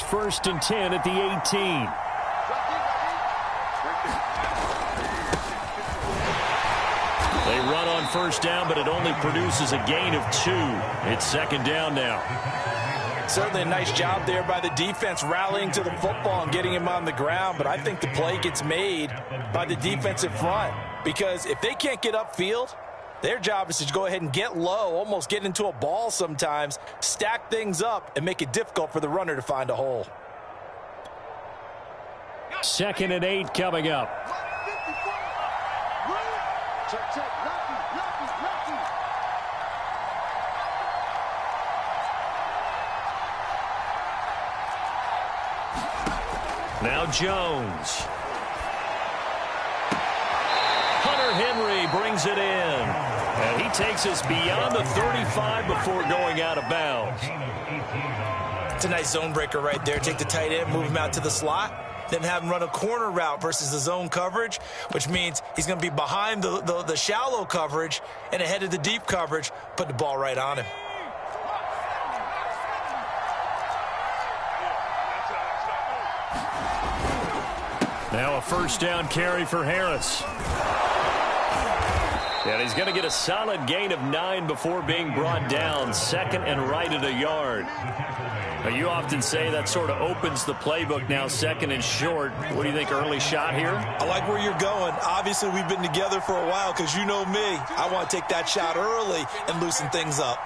first and 10 at the 18. They run on first down, but it only produces a gain of 2. It's second down now. Certainly a nice job there by the defense rallying to the football and getting him on the ground, but I think the play gets made by the defensive front because if they can't get upfield, their job is to go ahead and get low, almost get into a ball sometimes, stack things up, and make it difficult for the runner to find a hole. Second and 8 coming up. Now Jones. Hunter Henry brings it in. And he takes us beyond the 35 before going out of bounds. It's a nice zone breaker right there. Take the tight end, move him out to the slot, then have him run a corner route versus the zone coverage, which means he's going to be behind the shallow coverage and ahead of the deep coverage. Put the ball right on him. Now a first down carry for Harris. And he's going to get a solid gain of 9 before being brought down. Second and right at a yard. Now you often say that sort of opens the playbook now, second and short. What do you think, early shot here? I like where you're going. Obviously, we've been together for a while because you know me. I want to take that shot early and loosen things up.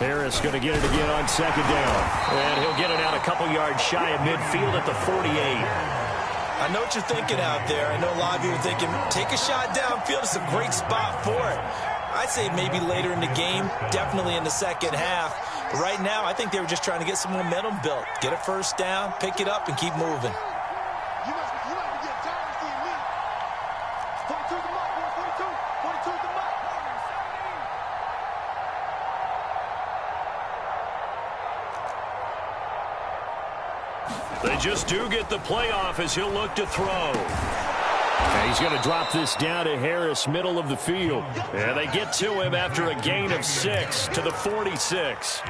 Harris going to get it again on second down. And he'll get it out a couple yards shy of midfield at the 48. I know what you're thinking out there. I know a lot of you are thinking, take a shot downfield. It's a great spot for it. I'd say maybe later in the game, definitely in the second half. But right now, I think they were just trying to get some momentum built. Get a first down, pick it up, and keep moving. They just do get the playoff as he'll look to throw. And he's going to drop this down to Harris, middle of the field. And they get to him after a gain of 6 to the 46.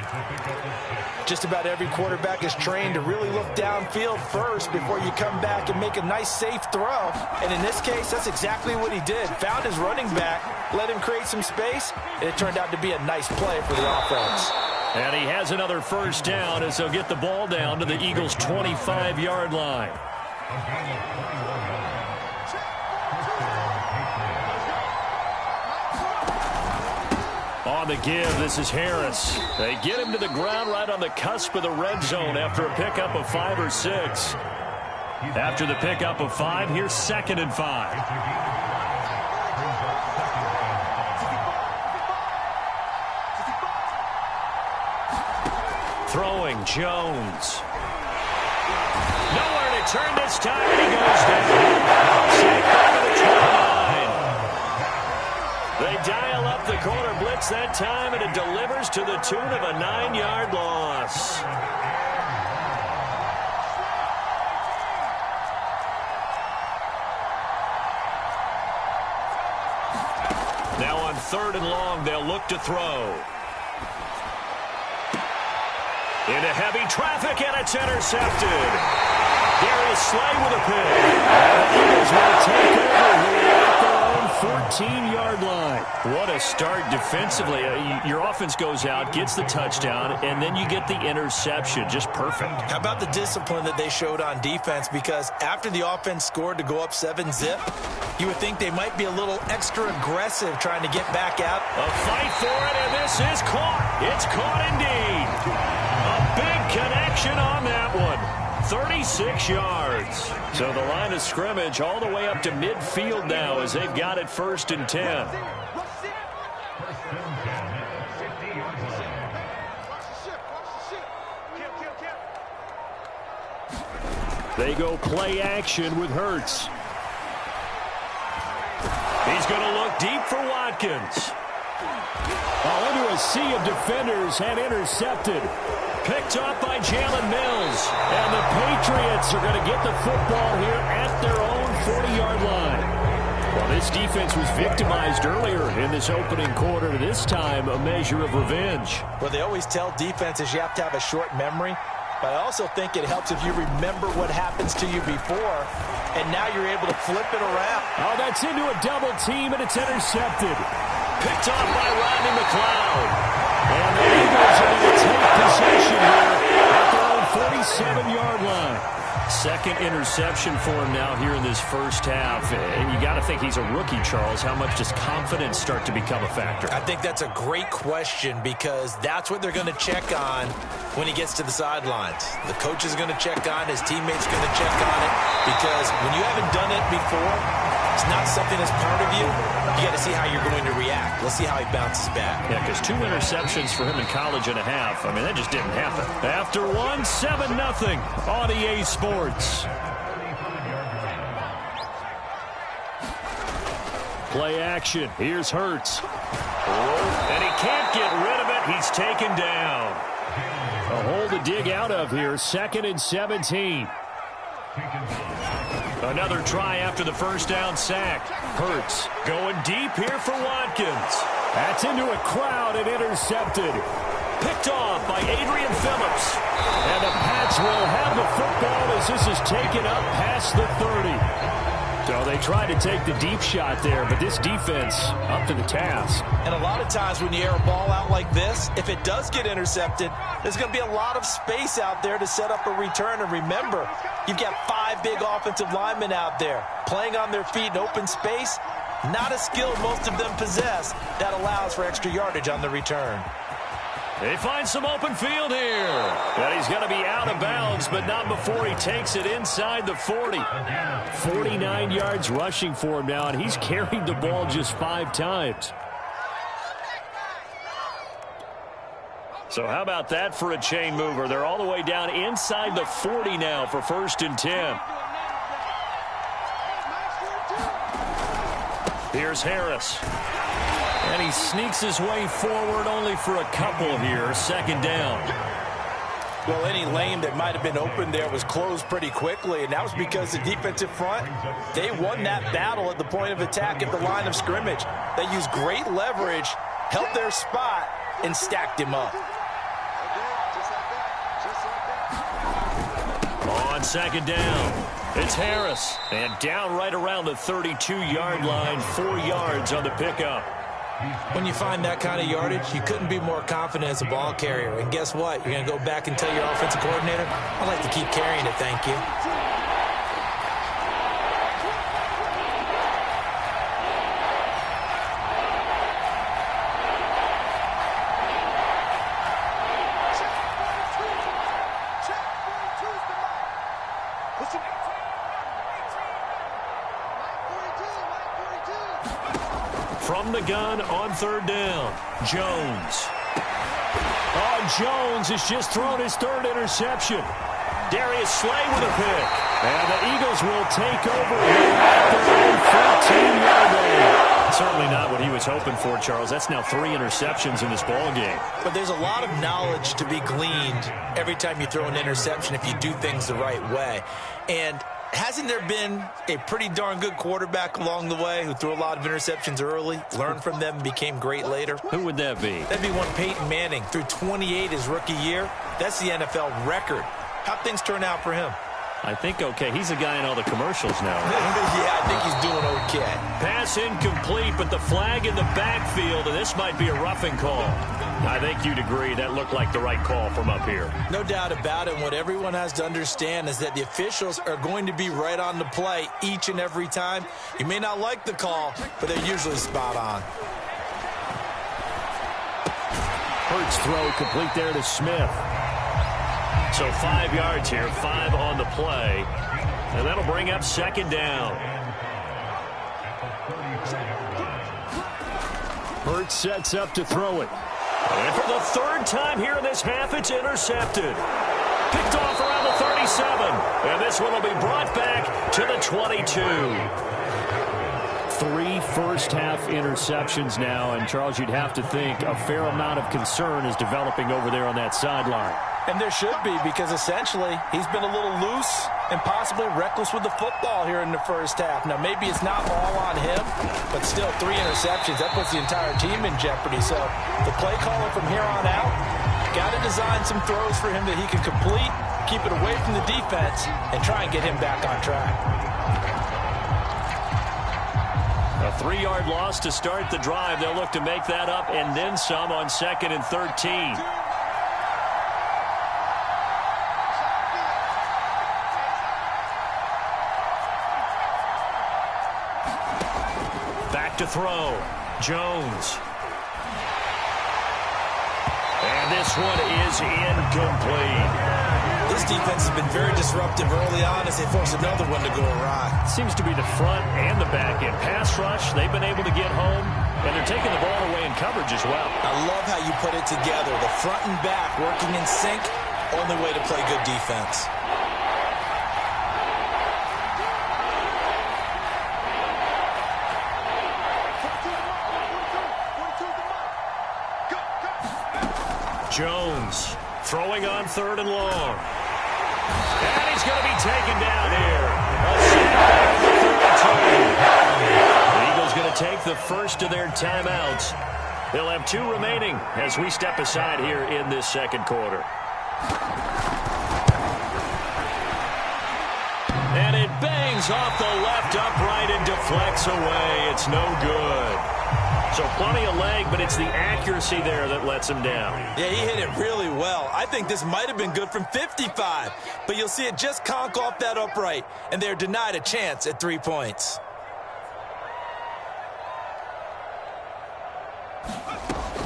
Just about every quarterback is trained to really look downfield first before you come back and make a nice, safe throw. And in this case, that's exactly what he did. Found his running back, let him create some space, and it turned out to be a nice play for the offense. And he has another first down as they'll get the ball down to the Eagles' 25-yard line. On the give, this is Harris. They get him to the ground right on the cusp of the red zone after a pickup of 5 or 6. After the pickup of 5, here's second and 5. Throwing, Jones. Nowhere to turn this time, and he goes down. Sacked over the 29. They dial up the corner blitz that time, and it delivers to the tune of a 9-yard loss. Now on third and long, they'll look to throw. Into heavy traffic, and it's intercepted. Darius Slay with a pick. And the Eagles will take over here at their own 14-yard line. What a start defensively. Your offense goes out, gets the touchdown, and then you get the interception. Just perfect. How about the discipline that they showed on defense? Because after the offense scored to go up 7-zip, you would think they might be a little extra aggressive trying to get back out. A fight for it, and this is caught. It's caught indeed. A big connection on that one. 36 yards. So the line of scrimmage all the way up to midfield now as they've got it first and 10. They go play action with Hurts. He's going to look deep for Watkins. Into a sea of defenders and intercepted. Picked up by Jalen Mills. And the Patriots are going to get the football here at their own 40-yard line. Well, this defense was victimized earlier in this opening quarter. This time, a measure of revenge. Well, they always tell defenses you have to have a short memory, but I also think it helps if you remember what happens to you before, and now you're able to flip it around. Oh, that's into a double team, and it's intercepted. Picked off by Rodney McLeod. And the Eagles are going to take possession here at their own 47-yard line. Second interception for him now here in this first half. And you got to think he's a rookie, Charles. How much does confidence start to become a factor? I think that's a great question because that's what they're going to check on when he gets to the sidelines. The coach is going to check on, his teammates going to check on it, because when you haven't done it before, it's not something that's part of you. You got to see how you're going to react. Let's see how he bounces back. Yeah, because 2 interceptions for him in college and a half. I mean, that just didn't happen. After 7-0 on EA Sports. Play action. Here's Hurts. And he can't get rid of it. He's taken down. A hole to dig out of here. 2nd and 17. Another try after the first down sack. Hurts going deep here for Watkins. That's into a crowd and intercepted. Picked off by Adrian Phillips. And the Pats will have the football as this is taken up past the 30. So they tried to take the deep shot there, but this defense up to the task. And a lot of times when you air a ball out like this, if it does get intercepted, there's going to be a lot of space out there to set up a return. And remember, you've got 5 big offensive linemen out there playing on their feet in open space. Not a skill most of them possess that allows for extra yardage on the return. They find some open field here. And he's going to be out of bounds, but not before he takes it inside the 40. 49 yards rushing for him now, and he's carried the ball just 5 times. So how about that for a chain mover? They're all the way down inside the 40 now for 1st and 10. Here's Harris. And he sneaks his way forward only for a couple here. 2nd down. Well, any lane that might have been open there was closed pretty quickly, and that was because the defensive front, they won that battle at the point of attack at the line of scrimmage. They used great leverage, held their spot, and stacked him up. On 2nd down, it's Harris. And down right around the 32-yard line, 4 yards on the pickup. When you find that kind of yardage, you couldn't be more confident as a ball carrier. And guess what? You're going to go back and tell your offensive coordinator, I'd like to keep carrying it, thank you. From the gun on 3rd down, Jones. Oh, Jones has just thrown his 3rd interception. Darius Slay with a pick. And the Eagles will take over here at their own 14-yard line. Certainly not what he was hoping for, Charles. That's now 3 interceptions in this ball game. But there's a lot of knowledge to be gleaned every time you throw an interception if you do things the right way. And hasn't there been a pretty darn good quarterback along the way who threw a lot of interceptions early, learned from them, and became great later? Who would that be? That'd be one Peyton Manning. Threw 28 his rookie year. That's the NFL record. How'd things turn out for him? I think okay. He's a guy in all the commercials now. Yeah, I think he's doing okay. Pass incomplete, but the flag in the backfield, and this might be a roughing call. I think you'd agree that looked like the right call from up here. No doubt about it. What everyone has to understand is that the officials are going to be right on the play each and every time. You may not like the call, but they're usually spot on. Hurts throw complete there to Smith. So 5 yards here, 5 on the play. And that'll bring up 2nd down. Hurts sets up to throw it. And for the 3rd time here in this half, it's intercepted. Picked off around the 37. And this one will be brought back to the 22. 3 first-half interceptions now, and Charles, you'd have to think a fair amount of concern is developing over there on that sideline. And there should be, because essentially he's been a little loose and possibly reckless with the football here in the first half. Now, maybe it's not all on him, but still 3 interceptions. That puts the entire team in jeopardy. So the play caller from here on out got to design some throws for him that he can complete, keep it away from the defense, and try and get him back on track. A 3-yard loss to start the drive. They'll look to make that up and then some on 2nd and 13. Back to throw. Jones. And this one is incomplete. This defense has been very disruptive early on as they force another one to go awry. Seems to be the front and the back end. Pass rush, they've been able to get home, and they're taking the ball away in coverage as well. I love how you put it together. The front and back working in sync, only way to play good defense. Jones throwing on 3rd and long. And he's going to be taken down here. A sack for 32. The Eagles going to take the first of their timeouts. They'll have 2 remaining as we step aside here in this second quarter. And it bangs off the left upright and deflects away. It's no good. So plenty of leg, but it's the accuracy there that lets him down. Yeah, he hit it really well. I think this might have been good from 55, but you'll see it just conk off that upright, and they're denied a chance at 3 points.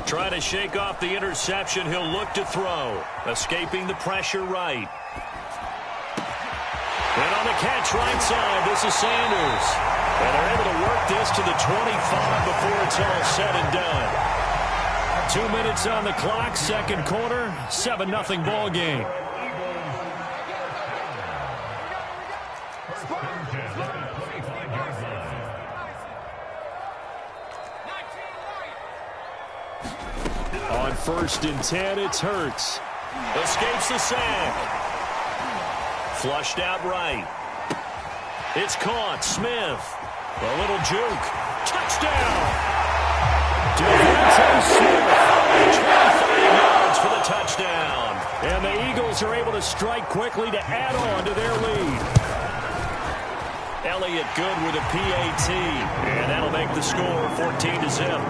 Trying to shake off the interception, he'll look to throw. Escaping the pressure right. And on the catch right side, this is Sanders. And they're able to work this to the 25 before it's all said and done. 2 minutes on the clock, second quarter, 7-0 ball game. On 1st and 10, it's Hurts. Escapes the sack. Flushed out right. It's caught. Smith. A little juke. Touchdown. Devontae Smith. 25 yards for the touchdown. And the Eagles are able to strike quickly to add on to their lead. Elliott good with a PAT. And that'll make the score 14-0.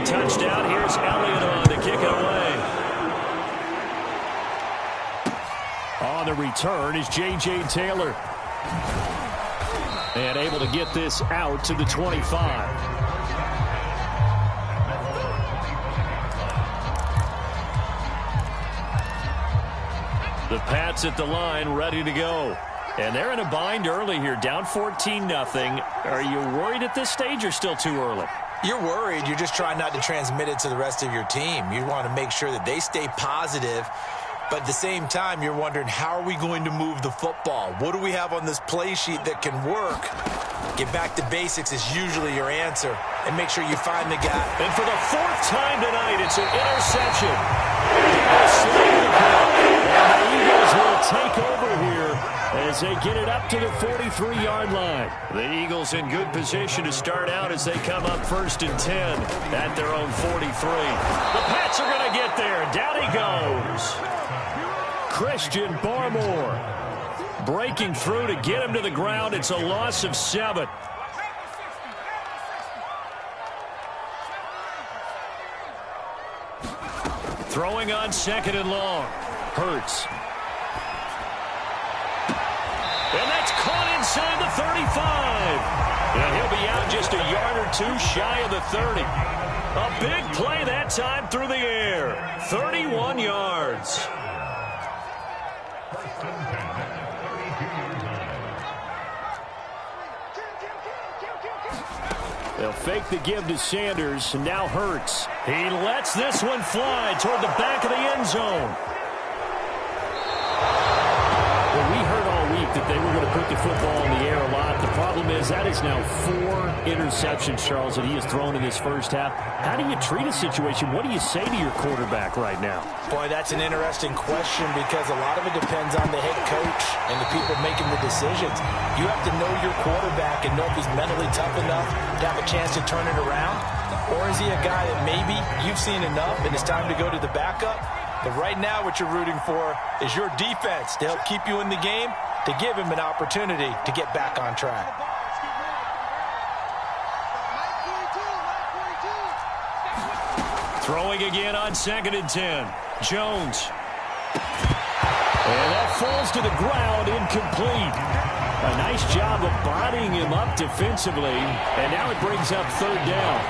Touchdown. Here's Elliott on to kick it away. On the return is J.J. Taylor. And able to get this out to the 25. The Pats at the line ready to go. And they're in a bind early here, down 14-0. Are you worried at this stage or still too early? You're worried. You're just trying not to transmit it to the rest of your team. You want to make sure that they stay positive. But at the same time, you're wondering, how are we going to move the football? What do we have on this play sheet that can work? Get back to basics is usually your answer. And make sure you find the guy. And for the 4th time tonight, it's an interception. And the Eagles will take over here as they get it up to the 43-yard line. The Eagles in good position to start out as they come up 1st and 10 at their own 43. The Pats are going to get there. Down he goes. Christian Barmore breaking through to get him to the ground. It's a loss of 7. Throwing on 2nd and long. Hurts. And that's caught inside the 35. And he'll be out just a yard or 2 shy of the 30. A big play that time through the air. 31 yards. They'll fake the give to Sanders, and now Hurts. He lets this one fly toward the back of the end zone. Well, we heard all week that they were going to put the football in the air a lot. The problem is that is now 4 interceptions, Charles, that he has thrown in this first half. How do you treat a situation? What do you say to your quarterback right now? Boy, that's an interesting question because a lot of it depends on the head coach and the people making the decisions. You have to know your quarterback and know if he's mentally tough enough to have a chance to turn it around. Or is he a guy that maybe you've seen enough and it's time to go to the backup? But right now what you're rooting for is your defense to help keep you in the game, to give him an opportunity to get back on track. Throwing again on 2nd and 10. Jones. And that falls to the ground, incomplete. A nice job of bodying him up defensively. And now it brings up 3rd down.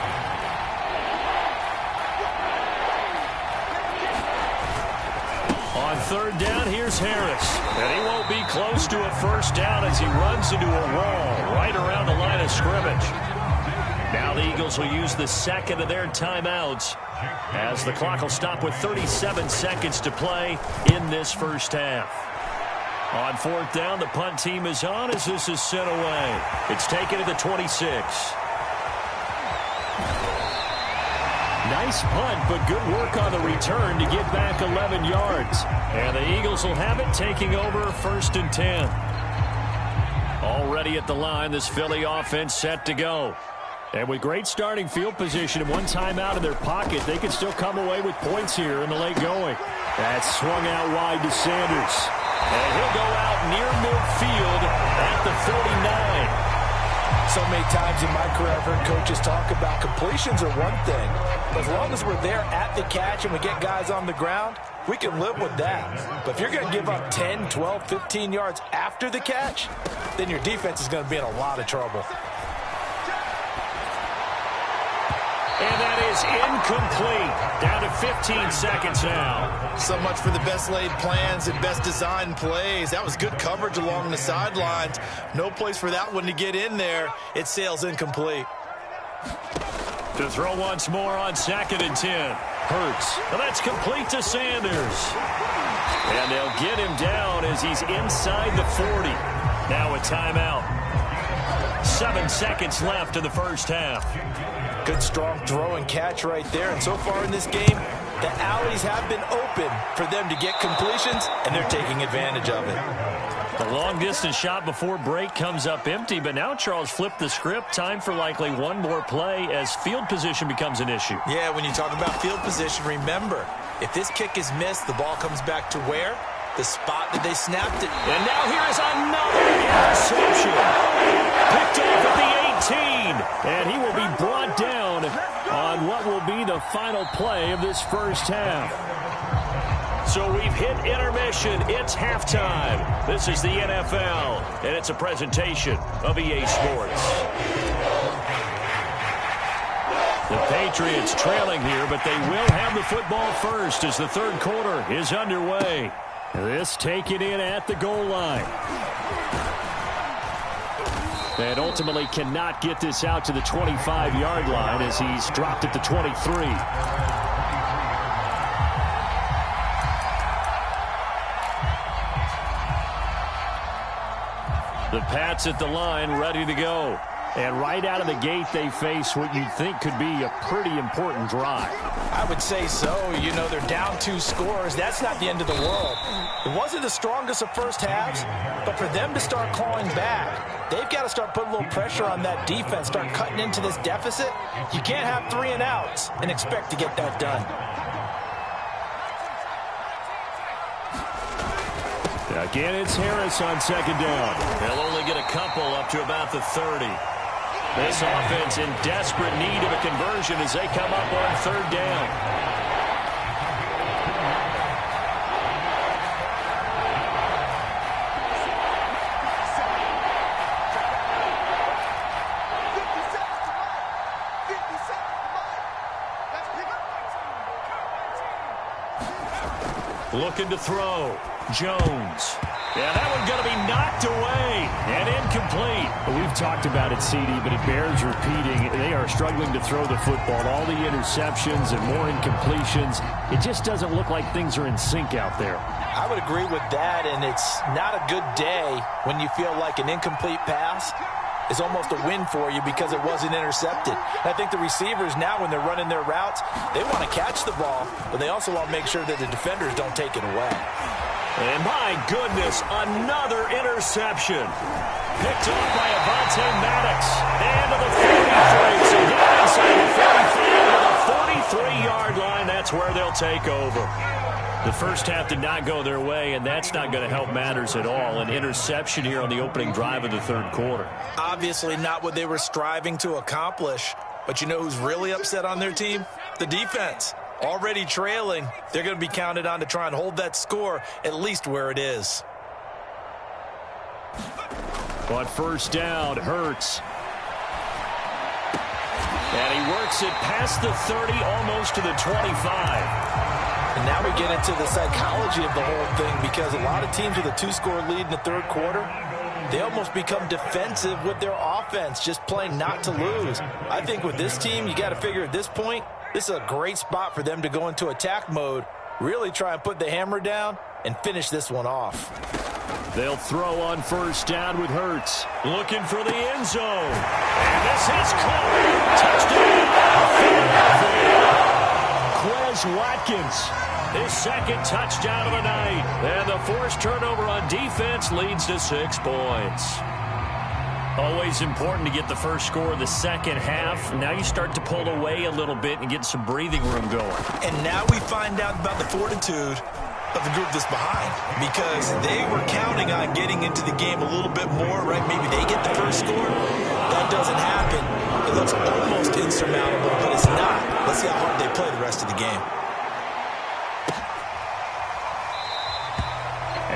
On 3rd down, here's Harris. And he won't be close to a first down as he runs into a wall right around the line of scrimmage. Now the Eagles will use the 2nd of their timeouts as the clock will stop with 37 seconds to play in this first half. On 4th down, the punt team is on as this is sent away. It's taken to the 26. Nice punt, but good work on the return to get back 11 yards. And the Eagles will have it taking over 1st and 10. Already at the line, this Philly offense set to go. And with great starting field position and one timeout in their pocket, they can still come away with points here in the late going. That's swung out wide to Sanders. And he'll go out near midfield at the 49. So many times in my career I've heard coaches talk about completions are one thing. But as long as we're there at the catch and we get guys on the ground, we can live with that. But if you're going to give up 10, 12, 15 yards after the catch, then your defense is going to be in a lot of trouble. And that is incomplete. Down to 15 seconds now. So much for the best laid plans and best designed plays. That was good coverage along the sidelines. No place for that one to get in there. It sails incomplete. To throw once more on 2nd and 10. Hurts. And that's complete to Sanders. And they'll get him down as he's inside the 40. Now a timeout. 7 seconds left in the first half. Good strong throw and catch right there. And so far in this game, the alleys have been open for them to get completions, and they're taking advantage of it. The long-distance shot before break comes up empty, but now Charles flipped the script. Time for likely one more play as field position becomes an issue. Yeah, when you talk about field position, remember, if this kick is missed, the ball comes back to where? The spot that they snapped it. And now here is another interception. Picked off at the 18. And he will be brought down on what will be the final play of this first half. So we've hit intermission. It's halftime. This is the NFL, and it's a presentation of EA Sports. The Patriots trailing here, but they will have the football first as the 3rd quarter is underway. This taken in at the goal line. And ultimately cannot get this out to the 25-yard line as he's dropped at the 23. The Pats at the line, ready to go. And right out of the gate, they face what you'd think could be a pretty important drive. I would say so. You know, they're down 2 scores. That's not the end of the world. It wasn't the strongest of first halves, but for them to start clawing back, they've got to start putting a little pressure on that defense, start cutting into this deficit. You can't have 3 and outs and expect to get that done. Again, it's Harris on 2nd down. They'll only get a couple up to about the 30. This offense in desperate need of a conversion as they come up on 3rd down. Looking to throw. Jones. Yeah, that one's going to be knocked away. And incomplete. We've talked about it, CD, but it bears repeating. They are struggling to throw the football. All the interceptions and more incompletions. It just doesn't look like things are in sync out there. I would agree with that, and it's not a good day when you feel like an incomplete pass is almost a win for you because it wasn't intercepted. And I think the receivers now, when they're running their routes, they want to catch the ball, but they also want to make sure that the defenders don't take it away. And my goodness, another interception. Picked off by Avonte Maddox. And to the 43. So down inside the 45 to the 43-yard line. That's where they'll take over. The first half did not go their way, and that's not going to help matters at all. An interception here on the opening drive of the third quarter. Obviously not what they were striving to accomplish. But you know who's really upset on their team? The defense. Already trailing. They're going to be counted on to try and hold that score at least where it is. But first down, Hurts. And he works it past the 30, almost to the 25. And now we get into the psychology of the whole thing, because a lot of teams with a two-score lead in the third quarter, they almost become defensive with their offense, just playing not to lose. I think with this team, you got to figure at this point, this is a great spot for them to go into attack mode, really try and put the hammer down and finish this one off. They'll throw on first down with Hurts. Looking for the end zone. And this is caught. Touchdown. Quez Watkins. His second touchdown of the night. And the forced turnover on defense leads to 6 points. Always important to get the first score of the second half. Now you start to pull away a little bit and get some breathing room going. And now we find out about the fortitude of the group that's behind, because they were counting on getting into the game a little bit more, right? Maybe they get the first score. That doesn't happen. It looks almost insurmountable, but it's not. Let's see how hard they play the rest of the game.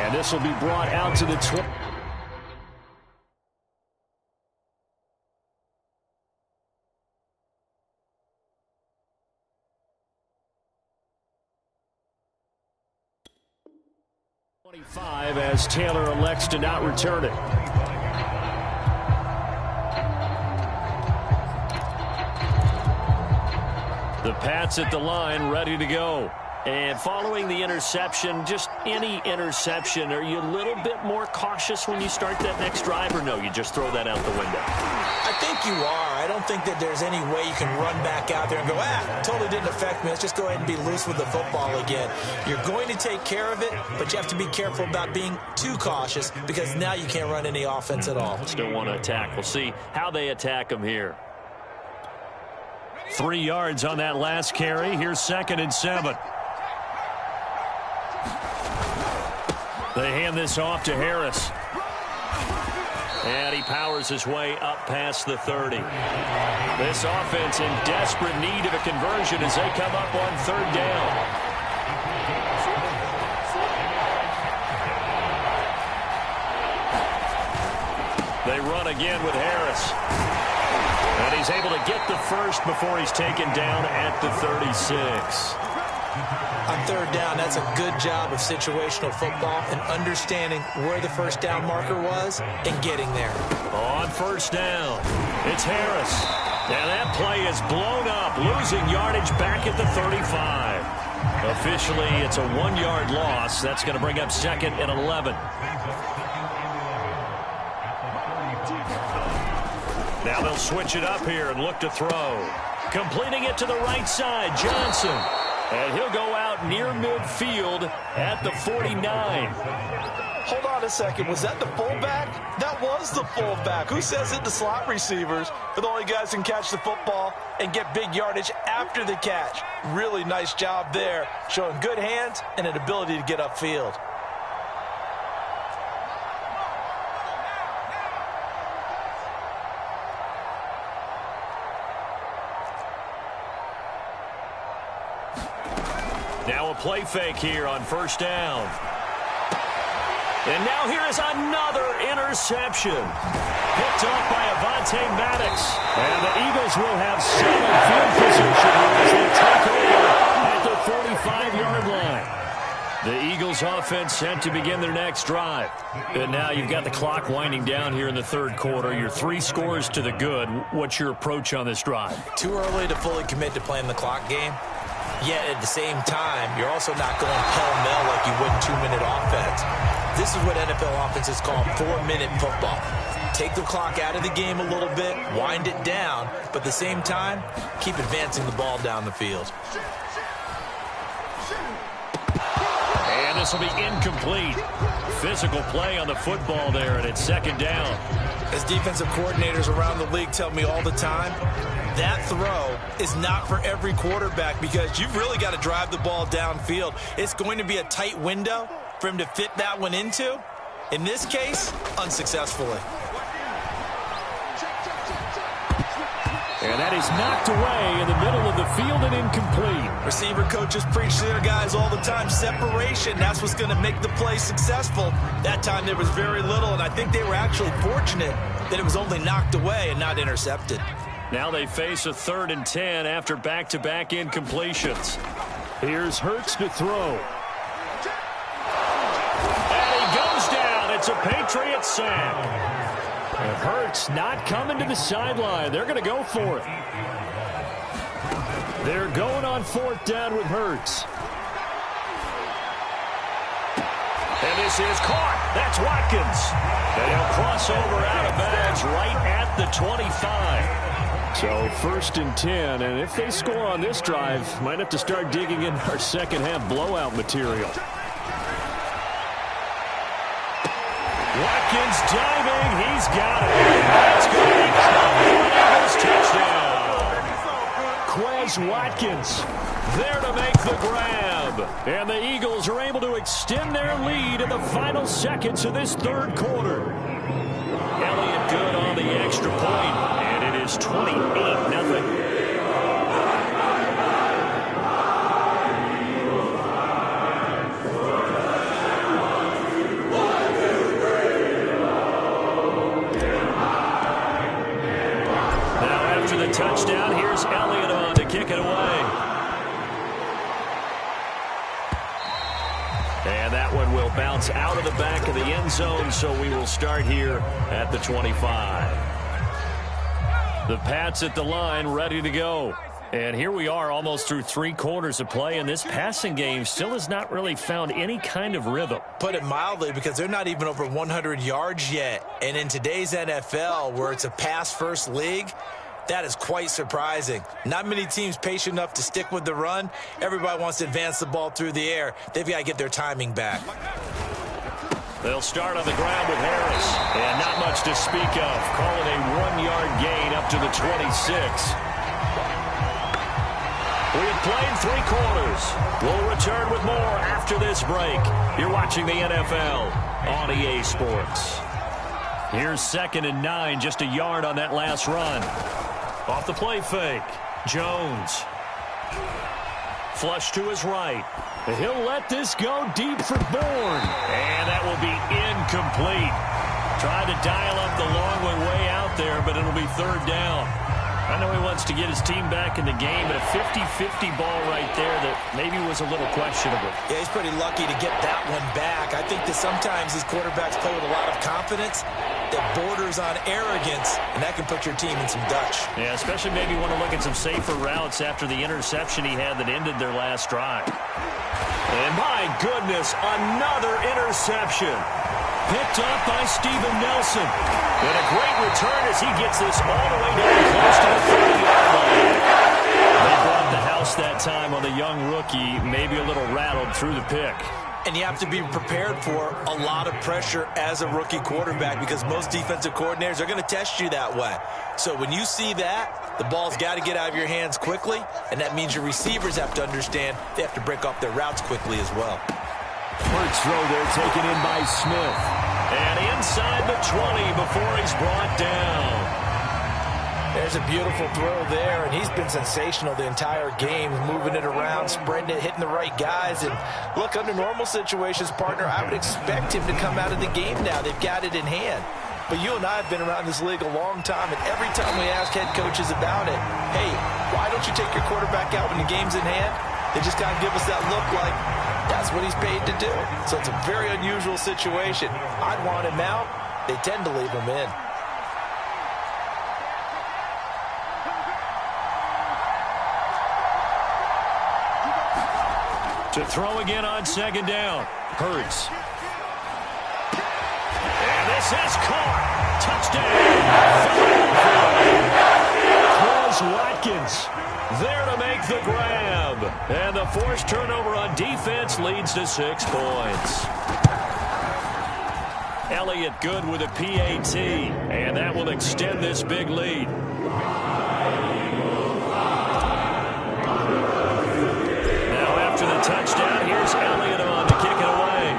And this will be brought out to the 20. As Taylor elects to not return it. The Pats at the line, ready to go. And following the interception, just any interception, are you a little bit more cautious when you start that next drive, or no, you just throw that out the window? I think you are. I don't think that there's any way you can run back out there and go, totally didn't affect me. Let's just go ahead and be loose with the football again. You're going to take care of it, but you have to be careful about being too cautious, because now you can't run any offense at all. Still want to attack. We'll see how they attack them here. 3 yards on that last carry. Here's 2nd and 7. They hand this off to Harris. And he powers his way up past the 30. This offense in desperate need of a conversion as they come up on 3rd down. They run again with Harris. And he's able to get the first before he's taken down at the 36. On 3rd down, that's a good job of situational football and understanding where the first down marker was and getting there. On 1st down, it's Harris. And that play is blown up, losing yardage back at the 35. Officially, it's a 1-yard loss. That's going to bring up 2nd and 11. Now they'll switch it up here and look to throw. Completing it to the right side, Johnson. And he'll go out near midfield at the 49. Hold on a second. Was that the fullback? That was the fullback. Who says it? The slot receivers are the only guys who can catch the football and get big yardage after the catch. Really nice job there, showing good hands and an ability to get upfield. Now a play fake here on 1st down. And now here is another interception. Picked off by Avonte Maddox. And the Eagles will have solid field position as they take over at the 45-yard line. The Eagles offense set to begin their next drive. And now you've got the clock winding down here in the third quarter. You're 3 scores to the good. What's your approach on this drive? Too early to fully commit to playing the clock game. Yet at the same time, you're also not going pell-mell like you would in 2-minute offense. This is what NFL offenses call 4-minute football. Take the clock out of the game a little bit, wind it down, but at the same time, keep advancing the ball down the field. And this will be incomplete. Physical play on the football there, and it's second down. As defensive coordinators around the league tell me all the time, that throw is not for every quarterback because you've really got to drive the ball downfield. It's going to be a tight window for him to fit that one into. In this case, unsuccessfully. And that is knocked away in the middle of the field and incomplete. Receiver coaches preach to their guys all the time. Separation, that's what's going to make the play successful. That time there was very little, and I think they were actually fortunate that it was only knocked away and not intercepted. Now they face a 3rd and 10 after back-to-back incompletions. Here's Hurts to throw. And he goes down. It's a Patriot sack. And Hurts not coming to the sideline. They're going to go for it. They're going on 4th down with Hurts. And this is caught. That's Watkins. And he'll cross over out of bounds right at the 25. So 1st and 10. And if they score on this drive, might have to start digging in our second half blowout material. Watkins diving. He's got it. That's going to be touchdown. Quez Watkins there to make the grab. And the Eagles are able to extend their lead in the final seconds of this third quarter. Elliott good on the extra point, and it is 28-0. Touchdown. Here's Elliott on to kick it away. And that one will bounce out of the back of the end zone, so we will start here at the 25. The Pats at the line, ready to go. And here we are almost through 3 quarters of play, and this passing game still has not really found any kind of rhythm. Put it mildly, because they're not even over 100 yards yet. And in today's NFL, where it's a pass-first league, that is quite surprising. Not many teams patient enough to stick with the run. Everybody wants to advance the ball through the air. They've got to get their timing back. They'll start on the ground with Harris. And not much to speak of. Call it a 1-yard gain up to the 26. We have played 3 quarters. We'll return with more after this break. You're watching the NFL on EA Sports. Here's 2nd and 9, just a yard on that last run. Off the play fake, Jones. Flush to his right. He'll let this go deep for Bourne. And that will be incomplete. Tried to dial up the long one way out there, but it'll be 3rd down. I know he wants to get his team back in the game, but a 50-50 ball right there that maybe was a little questionable. Yeah, he's pretty lucky to get that one back. I think that sometimes these quarterbacks play with a lot of confidence that borders on arrogance, and that can put your team in some Dutch. Yeah, especially maybe want to look at some safer routes after the interception he had that ended their last drive. And my goodness, another interception. Picked up by Steven Nelson. And a great return as he gets this all the way down close to the 30-yard line. They brought the house that time on the young rookie, maybe a little rattled through the pick. And you have to be prepared for a lot of pressure as a rookie quarterback because most defensive coordinators are going to test you that way. So when you see that, the ball's got to get out of your hands quickly, and that means your receivers have to understand they have to break off their routes quickly as well. First throw there taken in by Smith. And inside the 20 before he's brought down. There's a beautiful throw there, and he's been sensational the entire game, moving it around, spreading it, hitting the right guys. And look, under normal situations, partner, I would expect him to come out of the game now. They've got it in hand. But you and I have been around this league a long time, and every time we ask head coaches about it, hey, why don't you take your quarterback out when the game's in hand? They just kind of give us that look like, yeah, That's what he's paid to do. So it's a very unusual situation. I'd want him out. They tend to leave him in. To throw again on second down. Hurts. And this is caught. Touchdown. Chris Watkins there to make the grab. And the forced turnover on defense leads to 6 points. Elliott good with a PAT. And that will extend this big lead. After the touchdown, here's Elliott on to kick it away.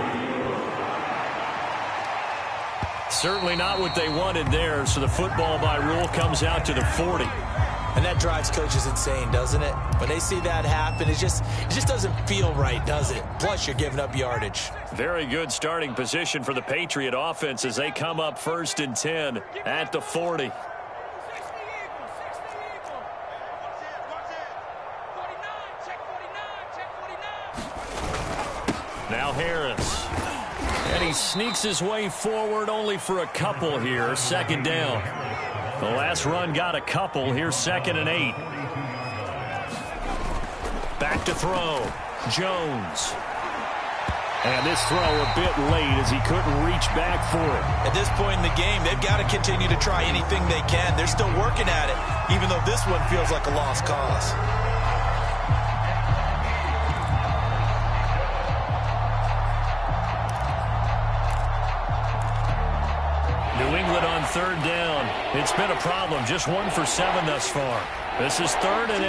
Certainly not what they wanted there, so the football by rule comes out to the 40. And that drives coaches insane, doesn't it? When they see that happen, it just doesn't feel right, does it? Plus, you're giving up yardage. Very good starting position for the Patriot offense as they come up 1st and 10 at the 40. Now Harris. And he sneaks his way forward only for a couple here. 2nd down. The last run got a couple. Here's 2nd and 8. Back to throw. Jones. And this throw a bit late as he couldn't reach back for it. At this point in the game, they've got to continue to try anything they can. They're still working at it, even though this one feels like a lost cause. New England on 3rd down. It's been a problem. Just 1 for 7 thus far. This is 3rd and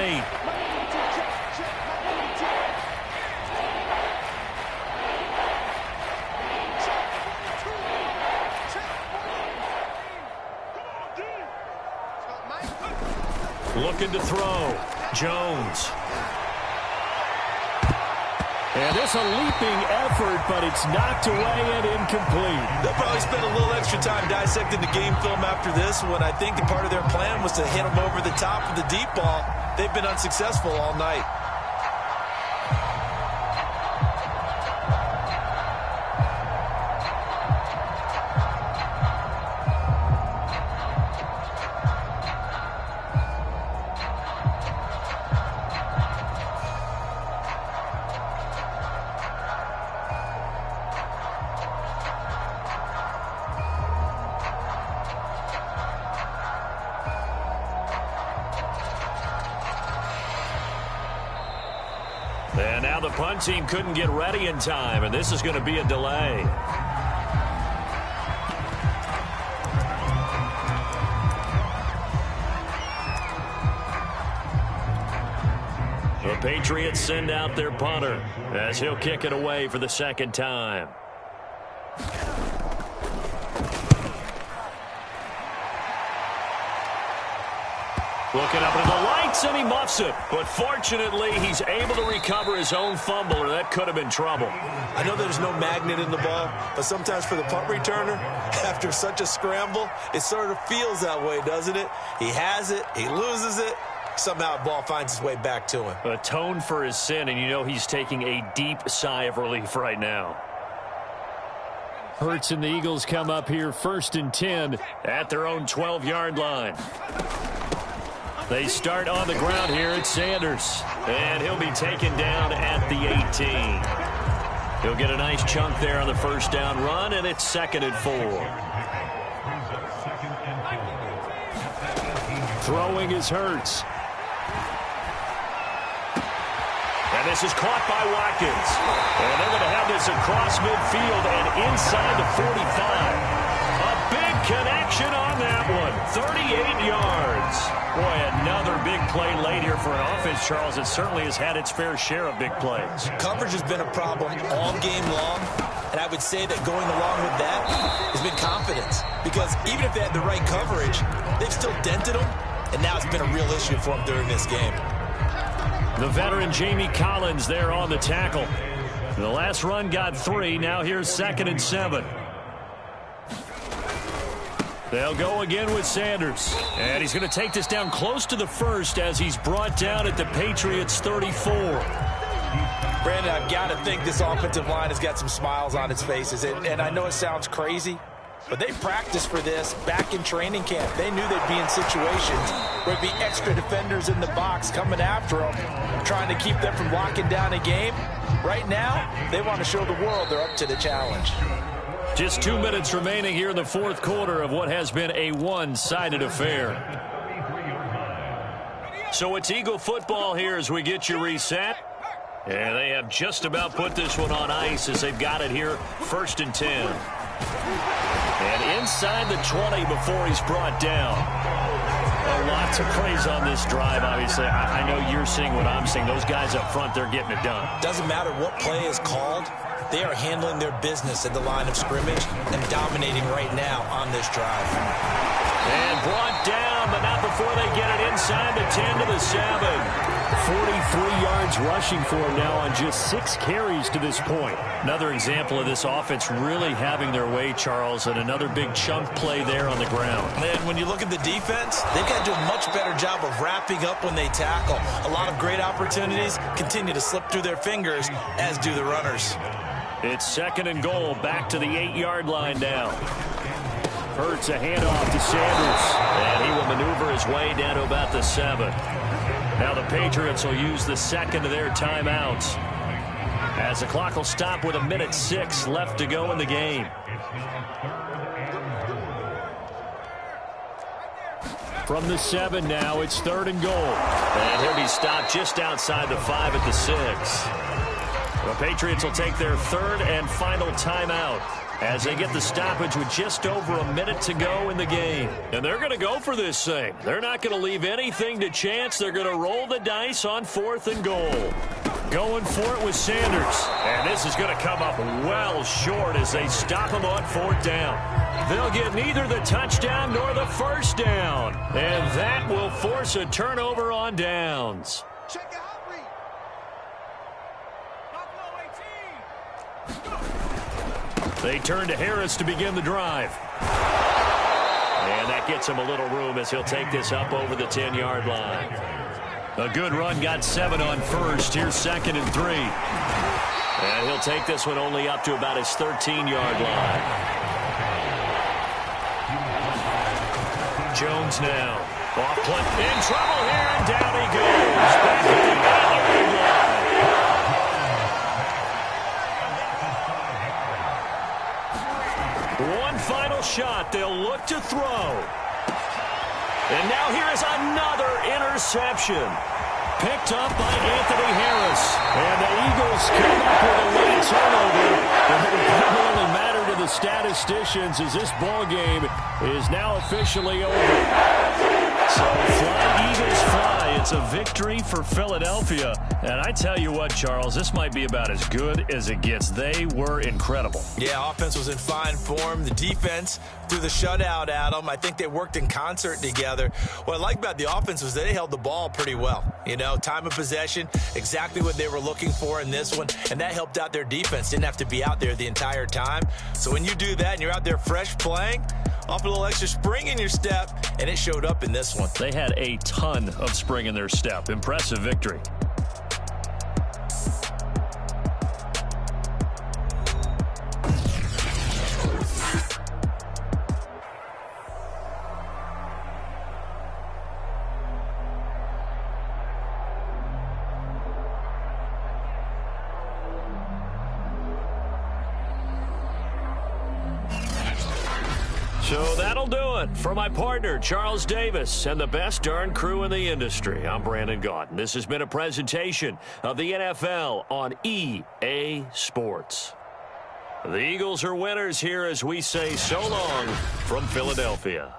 8. Looking to throw. Jones. And there's a leaping effort, but it's knocked away and incomplete. They'll probably spend a little extra time dissecting the game film after this one. I think the part of their plan was to hit them over the top with the deep ball. They've been unsuccessful all night. And now the punt team couldn't get ready in time, and this is going to be a delay. The Patriots send out their punter as he'll kick it away for the 2nd time. Looking up into the lights, and he muffs it. But fortunately, he's able to recover his own fumble, or that could have been trouble. I know there's no magnet in the ball, but sometimes for the punt returner, after such a scramble, it sort of feels that way, doesn't it? He has it, he loses it, somehow the ball finds its way back to him. Atoned for his sin, and you know he's taking a deep sigh of relief right now. Hurts and the Eagles come up here 1st and 10 at their own 12-yard line. They start on the ground here at Sanders, and he'll be taken down at the 18. He'll get a nice chunk there on the 1st down run, and it's 2nd and 4. Throwing is Hurts. And this is caught by Watkins. And they're going to have this across midfield and inside the 45. A big connection on that one. 38 yards. Boy, another big play late here for an offense, Charles. It certainly has had its fair share of big plays. Coverage has been a problem all game long, and I would say that going along with that has been confidence. Because even if they had the right coverage, they've still dented them, and now it's been a real issue for them during this game. The veteran Jamie Collins there on the tackle. The last run got 3. Now here's 2nd and 7. They'll go again with Sanders. And he's going to take this down close to the 1st as he's brought down at the Patriots' 34. Brandon, I've got to think this offensive line has got some smiles on its faces. And I know it sounds crazy, but they practiced for this back in training camp. They knew they'd be in situations where there'd be extra defenders in the box coming after them, trying to keep them from locking down a game. Right now, they want to show the world they're up to the challenge. Just 2 minutes remaining here in the fourth quarter of what has been a one-sided affair. So it's Eagle football here as we get you reset. And they have just about put this one on ice as they've got it here, 1st and 10. And inside the 20 before he's brought down. Lots of plays on this drive, obviously. I know you're seeing what I'm seeing. Those guys up front, they're getting it done. Doesn't matter what play is called. They are handling their business at the line of scrimmage and dominating right now on this drive. And brought down, but not before they get it inside the 10 to the 7. 43 yards rushing for him now on just 6 carries to this point. Another example of this offense really having their way, Charles, and another big chunk play there on the ground. And when you look at the defense, they've got to do a much better job of wrapping up when they tackle. A lot of great opportunities continue to slip through their fingers, as do the runners. It's 2nd and goal, back to the 8-yard line now. Hurts a handoff to Sanders, and he will maneuver his way down to about the 7. Now the Patriots will use the second of their timeouts as the clock will stop with 1:06 left to go in the game. From the 7 now, it's 3rd and goal. And he'll be stopped just outside the 5 at the 6. The Patriots will take their 3rd and final timeout as they get the stoppage with just over a minute to go in the game. And they're going to go for this thing. They're not going to leave anything to chance. They're going to roll the dice on 4th and goal. Going for it with Sanders. And this is going to come up well short as they stop him on 4th down. They'll get neither the touchdown nor the first down. And that will force a turnover on downs. Check it out. They turn to Harris to begin the drive. And that gets him a little room as he'll take this up over the 10-yard line. A good run, got 7 on first. Here's 2nd and 3. And he'll take this one only up to about his 13-yard line. Jones now. Off play. In trouble here, and down he goes. Back to the 8-yard line. One final shot. They'll look to throw. And now here is another interception. Picked up by Anthony Harris. And the Eagles come up with a late turnover. And it will only matter to the statisticians as this ball game is now officially over. So fly, Eagles, fly. It's a victory for Philadelphia. And I tell you what, Charles, this might be about as good as it gets. They were incredible. Yeah, offense was in fine form. The defense threw the shutout at them. I think they worked in concert together. What I like about the offense was they held the ball pretty well. You know, time of possession, exactly what they were looking for in this one. And that helped out their defense. Didn't have to be out there the entire time. So when you do that and you're out there fresh playing, off a little extra spring in your step, and it showed up in this one. They had a ton of spring in their step. Impressive victory. So that'll do it for my partner, Charles Davis, and the best darn crew in the industry. I'm Brandon Gaudin. This has been a presentation of the NFL on EA Sports. The Eagles are winners here as we say so long from Philadelphia.